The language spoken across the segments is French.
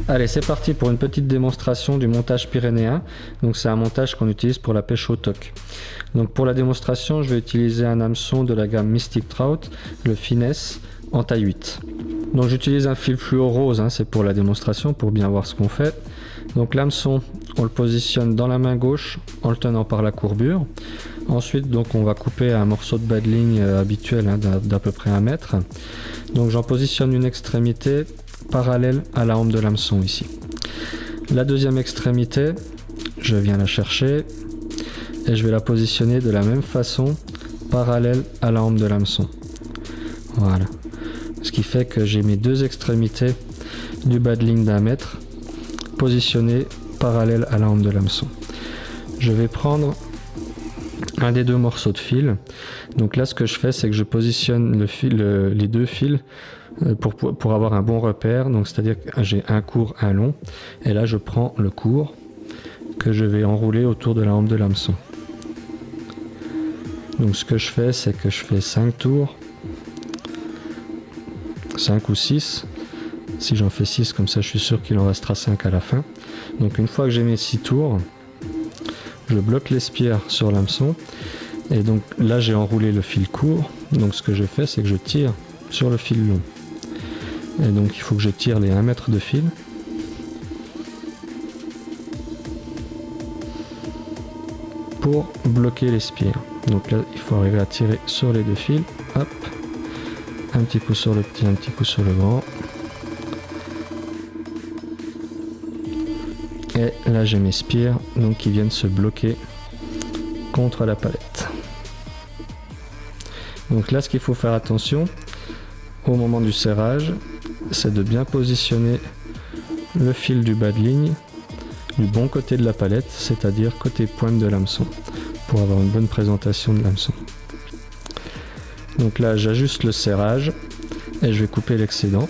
Allez, c'est parti pour une petite démonstration du montage pyrénéen. Donc c'est un montage qu'on utilise pour la pêche au toc. Donc pour la démonstration, je vais utiliser un hameçon de la gamme Mystic Trout, le Finesse, en taille 8. Donc j'utilise un fil fluo rose, c'est pour la démonstration, pour bien voir ce qu'on fait. Donc l'hameçon, on le positionne dans la main gauche en le tenant par la courbure. Ensuite, donc on va couper un morceau de bas de ligne habituel d'à peu près 1 mètre. Donc j'en positionne une extrémité parallèle à la hampe de l'hameçon ici. La deuxième extrémité, je viens la chercher et je vais la positionner de la même façon, parallèle à la hampe de l'hameçon. Voilà. Ce qui fait que j'ai mes deux extrémités du bas de ligne d'1 mètre positionnées parallèles à la hampe de l'hameçon. Je vais prendre un des deux morceaux de fil. Donc là, ce que je fais, c'est que je positionne les deux fils pour avoir un bon repère. Donc c'est-à-dire que j'ai un court, un long. Et là, je prends le court que je vais enrouler autour de la hampe de l'hameçon. Donc ce que je fais, c'est que je fais 5 tours. 5 ou 6. Si j'en fais 6, comme ça, je suis sûr qu'il en restera 5 à la fin. Donc une fois que j'ai mes 6 tours, je bloque l'espierre sur l'hameçon et donc là j'ai enroulé le fil court. Donc ce que je fais, c'est que je tire sur le fil long. Et donc il faut que je tire les 1 mètre de fil. Pour bloquer l'espierre. Donc là il faut arriver à tirer sur les deux fils. Hop. Un petit coup sur le petit, un petit coup sur le grand. Et là j'ai mes spires donc qui viennent se bloquer contre la palette. Donc là ce qu'il faut faire attention au moment du serrage, c'est de bien positionner le fil du bas de ligne du bon côté de la palette, c'est-à-dire côté pointe de l'hameçon, pour avoir une bonne présentation de l'hameçon. Donc là j'ajuste le serrage et je vais couper l'excédent.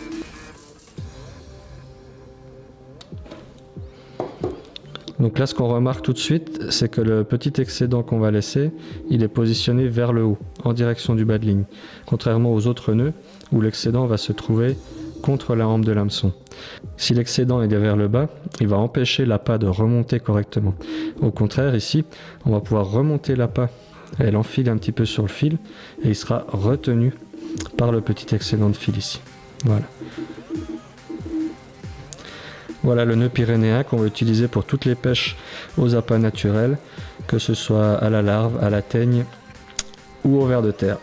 Donc là, ce qu'on remarque tout de suite, c'est que le petit excédent qu'on va laisser, il est positionné vers le haut, en direction du bas de ligne. Contrairement aux autres nœuds, où l'excédent va se trouver contre la hampe de l'hameçon. Si l'excédent est vers le bas, il va empêcher l'appât de remonter correctement. Au contraire, ici, on va pouvoir remonter l'appât. Elle enfile un petit peu sur le fil, et il sera retenu par le petit excédent de fil ici. Voilà. Voilà le nœud pyrénéen qu'on va utiliser pour toutes les pêches aux appâts naturels, que ce soit à la larve, à la teigne ou au ver de terre.